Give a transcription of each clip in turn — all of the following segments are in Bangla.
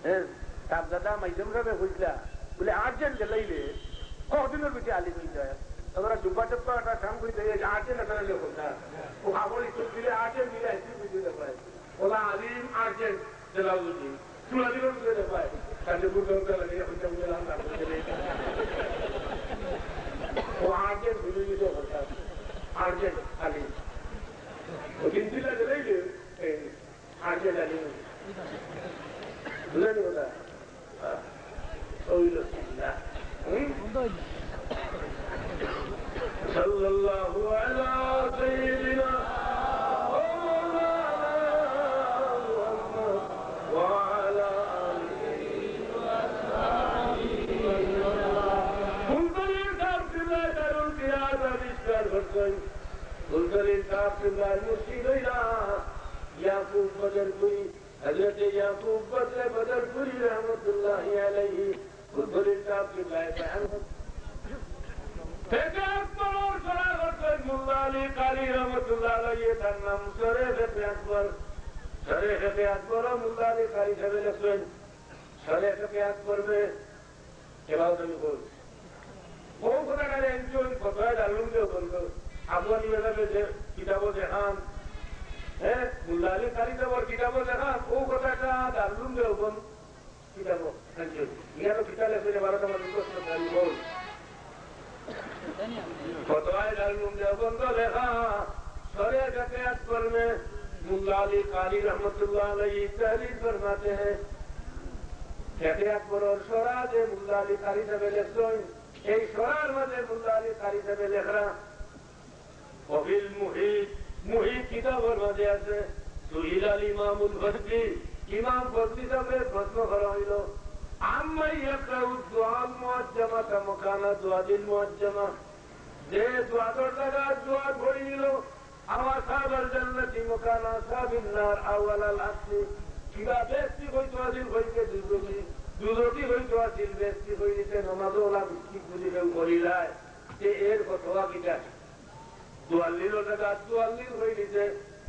হ্যাঁ তার দাদা মাইজম সাহেব হইলা বলে আর্জেন্ট গেলাইলে কদিনের বেশি আলিম হয়ে যায় তোমরা ডুবা টপ্পা একটা কাম করে দেয় আর্জেন্ট একটা কথা ও খাবার একটু দিলে আর্জেন্ট দিলে একটু বুঝতে পারে ওলা আলিম আর্জেন্ট জেলাউদ্দিন চুলা দিলেও বুঝতে পারে কাজে বুঝতে লাগে হইতে বুঝলাম ও আর্জেন্ট বুঝে দিতে কথা আর্জেন্ট আলিম ও তিনটিলা গেলাইলে আর্জেন্ট আলিম বুঝলেন কথা ওইল صلى الله على سيدنا محمد وعلى آله وصحبه قلت للكافر لا ترون قيادة بشكر فرسل قلت للكافر لا يرشد إلى يعقوب بدر كري حضرت يعقوب بدر كري رحمة الله عليه قلت للكافر لا يفعله থেকে আকবর ওর সরা করতেন মুল্লা আলী কালী রহমতুল্লাহ আলাইহি তার নাম শরীফে আকবর শরীফে আকবর মুল্লা আলী কালী সাহেব লিখলেন শরীফে আকবর মে কেবাও তুমি বল ও কথা করে একজন ফতোয়া ডালুম দেও বলতো আপনি এভাবে যে কিতাব দেখান হ্যাঁ মুল্লা আলী কালী সাহেবের কিতাব দেখান ও কথাটা ডালুম দেও বল কিতাব একজন ইয়ারও কিতাব লেখে 12টা মানুষ বল फतवाए दारुल देवबंद लिखा शरीयत अकबर में मुल्ला अली काली रहमतुल्लाह अलैहि तहरीर फरमाते हैं शरीयत अकबर और शोरा दे मुल्ला अली काली साहब लिखते हैं शोरार में मुल्ला अली काली साहब लिख रहा वफिल मुहीत किताब और मजे से सुहील अल इमामुल बस्ती इमाम बस्ती साहब प्रश्न कराइलो आम्मा यकराउ दुआ मुअज्जमा मकाना दुआ दिल मुअज्जमा जे दुआ करता दुआ पढ़ी लो आवा साबर जन्नती मकाना साबिन नार अवल अल असली किबा बेस्ती होई तो दिल होई के दुरोटी होई तो दिल बेस्ती होई निते नमाजोला की बुझी के করিলায় যে এর ফতোয়া কিটা দুয়াল্লির টাকা দুয়াল্লির হই নিতে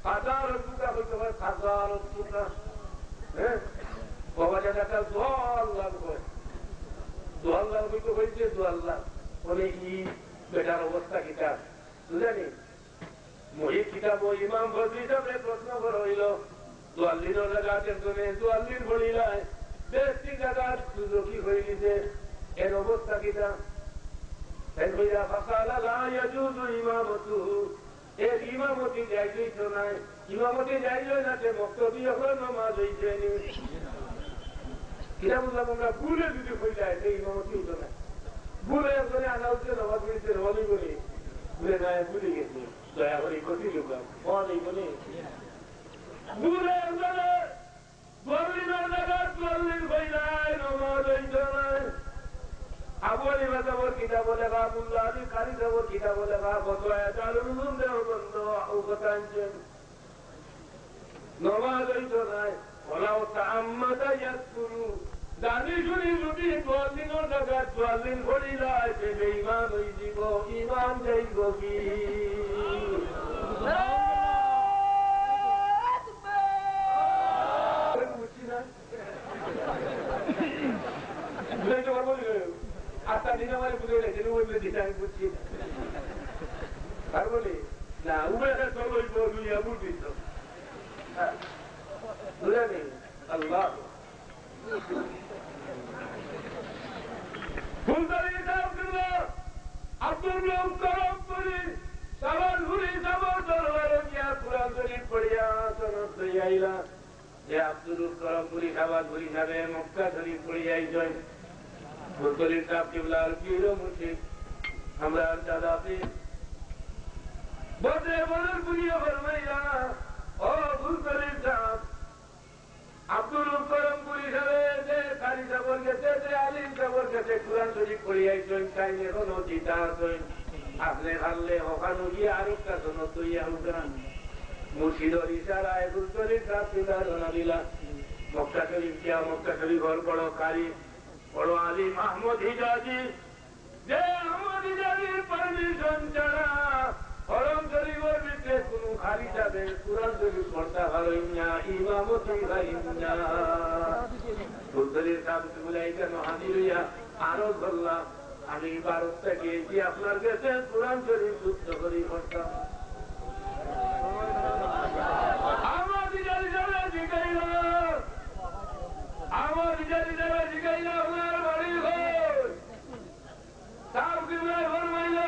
হাজার টাকা হইতে হয় হাজার টাকা হ্যাঁ বাবা টাকা দোয়াল্লাহ হয় দোয়াল্লাহ হইতে হইছে দোয়াল্লাহ বলে ই বেটার অবস্থা কিটা বুঝলেনি মহিত কিতাব ইমাম বদরি সাহেব প্রশ্ন করইল দুয়াল্লির টাকা জনে দুয়াল্লির বলিলায় বেশি টাকা সুযোগী হইলিছে এর অবস্থা কিটা এর হইয়া ফাসালা লা ইয়াজুজু ইমামতু এর ইমামতি যাইলই তো নাই ইমামতি যাইলই না তে মুক্তবি হলো নামাজ হইছে নি কিরা বুঝলাম আমরা ভুলে যদি হয়ে যায় সেই ইমামতি হতো না ভুলে একজনে আনা হচ্ছে নামাজ পড়িতে নামাজই করি ভুলে যায় ভুলে গেছি দয়া করে ক্ষতি লোকাম অনেক বলে ভুলে একজনে বললিনের জায়গা চল্লিশ হয়ে যায় নামাজ হইতো না আবুল ইমামের কিতাব লেখা মুল্লা আলী কারি সাহেবের কিতাব লেখা ফতোয়া দারুল উলুম দেওবন্দ ও কথা আনছেন নামাজ হইতো না ওলাও তাআম্মাদা ইয়াসকুরু জানি শুনি যদি 12 দিনের জায়গা 12 দিন পড়িলায় সে বেঈমান হই যাব ঈমান যাইব কি আচ্ছা দিন আমার বুঝে গেছে ওই দিন আমি বুঝছি আর বলি না উবের চলোই বলুইয়া বুঝিস বুঝে নেই আল্লাহ ফুলদারি আব্দুল করম করি সবার ঘুরি সবার দরবারে গিয়া কুরআন শরীফ পড়িয়া সনদ লইয়া যে আব্দুল করম করি সবার ঘুরি যাবে মক্কা শরীফ পড়িয়াই জয় মুরতলিন সাহেব কিবলার পীর ও মুর্শিদ আমরা দাদা পীর বদরে বদর পুরিয়া ফরমাইয়া ও মুরতলিন সাহেব আব্দুল করম পুরি সাহেব যে কারি সাহেব গেছে যে আলিম সাহেব গেছে কুরআন শরীফ পড়িয়াই জয় তাই এখনো জিতা আছে আপনি হারলে ওখানে গিয়ে আরেকটা শোনো তুই আউগান মুর্শিদর ইশারায় মুরতলিন সাহেব কিবলার দিলা মক্কা শরীফ কিয়া মক্কা শরীফ ঘর বড় কারি বড় আলিম আহমদ হিজাজি যে আহমদ হিজাজির পারমিশন ছাড়া হরম শরীফের ভিতরে কোন খালি যাবে কুরআন শরীফ পড়তে পারেন না ইমামতি করেন না ফুলতলির কাজগুলো এখানে হাজির হইয়া আরো ধরলাম আমি ভারত থেকে এসে আপনার কাছে কোরআন শরীফ যুদ্ধ করি করতাম আমার দিদারি যাবে জিগাইল আমার দিদারি যাবে জিগাইল আপনার বাড়ি ঘর তাও কি ফরমাইলা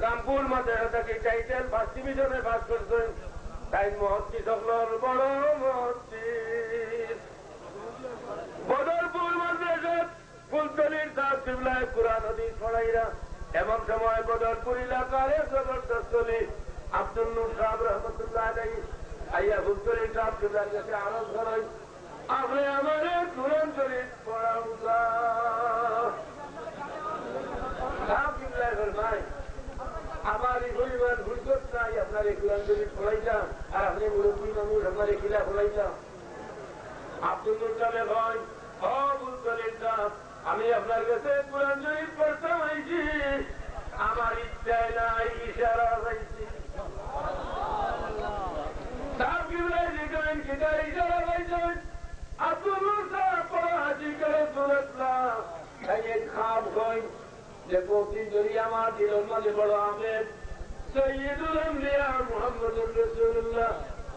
রামপুর মাদ্রাসা থেকে টাইটেল ফার্স্ট ডিভিশনে পাস করছেন তাই মহত্তি সকলের বড় মহত্তি বদরপুর মাদ্রাসা ফুলতলির সাহেব কিবলায় কুরআন হাদিস পড়াইরা এমন সময় বদরপুর এলাকার জবরদস্ত আব্দুল নূর সাহেব রহমতুল্লাহ আলাইহি আইয়া ফুলতলির সাহেব কিবলার কাছে আরজ করেন আপনি আমার কুরআন শরীফ পড়াও সাহেব কিবলায় ফরমায় আমার এই পরিবার ভুলকত নাই আপনার এই কোরআন শরীফ পড়াইতাম আর আপনি মুরব্বী মানুষ আপনার এই কিলা পড়াইতাম আব্দুল নূর সাহেব হয় ফুলতলির সাহেব আমি আপনার কাছে কোরআন শরীফ পড়তাম আইছি আমার ইচ্ছায় নাই ইশারা পাইছি সাহেব কিবলায় জিজ্ঞাসা কিটা ইশারা পাইছেন আব্দুল নূর সাহেব পড়া হাজি করে শুনলাম তাই এক খাপ হয় যে প্রতি যদি আমার দিলের মাঝে বড় আমের সৈয়দুল আম্বিয়া মুহাম্মদুর রাসূলুল্লাহ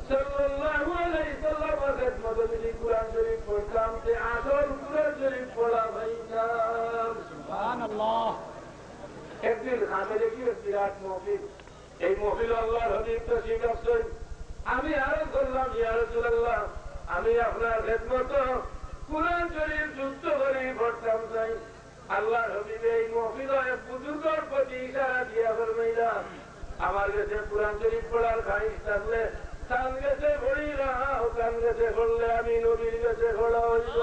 সাল্লাল্লাহু আলাইহি সাল্লামের খিদমতে যদি কোরআন শরীফ পড়তাম তে আসল কোরআন শরীফ পড়া ভাইজান সুবহানাল্লাহ একদিন খামেরে কি বিরাট মাহফিল এই মাহফিল আল্লাহর হাবিব তশরিফ রাখছেন আমি আরো বললাম ইয়া রাসূলুল্লাহ আমি আপনার খিদমতে কোরআন শরীফ যুক্ত করে পড়তাম চাই আল্লাহর হাবিব এই মাহফিলে বুজুর্গের প্রতি ইশারা দিয়া ফরমাইলা আমার কাছে কোরআন শরীফ পড়ার খাইশ থাকলে কান গেছে পড়ি না কান গেছে পড়লে আমি নবীর কাছে পড়া হইব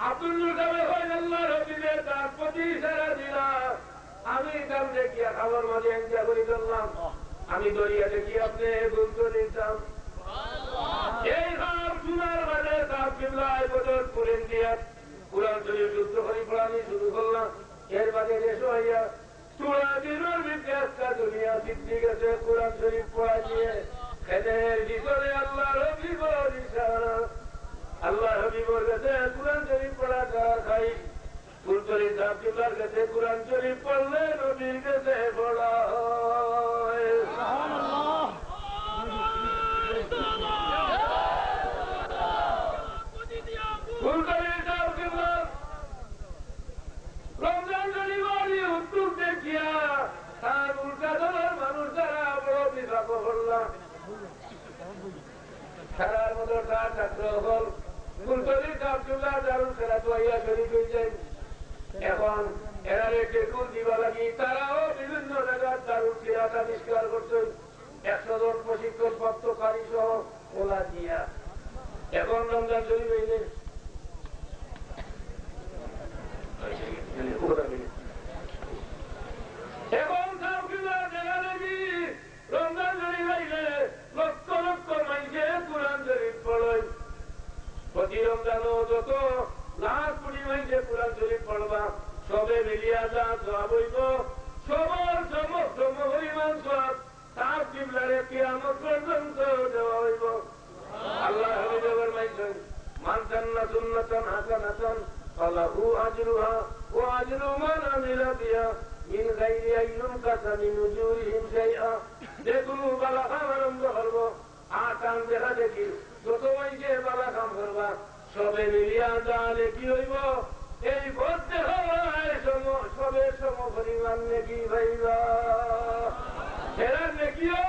আব্দুল আল্লাহর হাবিবের তার প্রতি ইশারা দিলা আমি কাল দেখিয়া খাবার মাঝে এনজা করে চললাম আমি দরিয়া দেখি আপনি গুনতে নিতাম এই সব সোনার বাজারে সাহেব কিবলায় বদর করেন দিয়া কোরআন শরীফ যুদ্ধ করে পড়ানি শুরু করলাম এর বাদে এসো হইয়া চূড়া দিনের বিদ্যাস্তা দুনিয়া সিদ্ধি গেছে কোরআন শরীফ পড়া দিয়ে খেদের ভিতরে আল্লাহর হাবিবের ইশারা আল্লাহ হাবিবর কাছে কোরআন শরীফ পড়া খাই ফুলতলি সাহেব কিবলার কাছে কোরআন শরীফ পড়লে নবীর কাছে পড়া হয় সুবহানাল্লাহ ফুলতলি সাহেব কিবলা রমজান শরীফের উত্তর দেখিয়া তার উল্টা দলের মানুষ যারা বড় বিভাগ করলাম সারার মতো তার ছাত্র হল ফুলতলি সাহেব কিবলা দারুল খেলাত হইয়া শরীফ হয়েছেন এখন এরারে টেকুন দিবা লাগি তারাও বিভিন্ন জায়গার দারুল খেলাত আবিষ্কার করছেন 100 জন প্রশিক্ষণ প্রাপ্তকারী সহ ওলা দিয়া এখন রমজান শরীফ হইলে এখন সাহেব কিবলা জায়গা লাগি রমজান শরীফ হইলে লক্ষ লক্ষ মানুষে কোরআন শরীফ পড়ে প্রতি রমজানও যত লাখ কোটি মাইসে কোরআন শরীফ পড়বা সবে মিলিয়া যা সব হইব সবার সম পরিমাণ সব তার কিবলারে কিয়ামত পর্যন্ত দেওয়া হইব। আল্লাহ হাবিবের মাইসেন মান সান্না সুন্নাতান হাসানাতান ফালাহু আজরুহা ওয়া আজরু মান আমিলা বিহা মিন গায়রি আইয়ুনকাসা মিন উজুরিহিম শাইআ। যে কোনো বালা কাম আরম্ভ করব আকাম দেখা দেখি যত মাইসে বালা কাম করবা সবে মিলিয়া যালে কি হইব এই বলতে হয় সবে সম পরিমাণ নেকি ভাইবা এরা নেকিও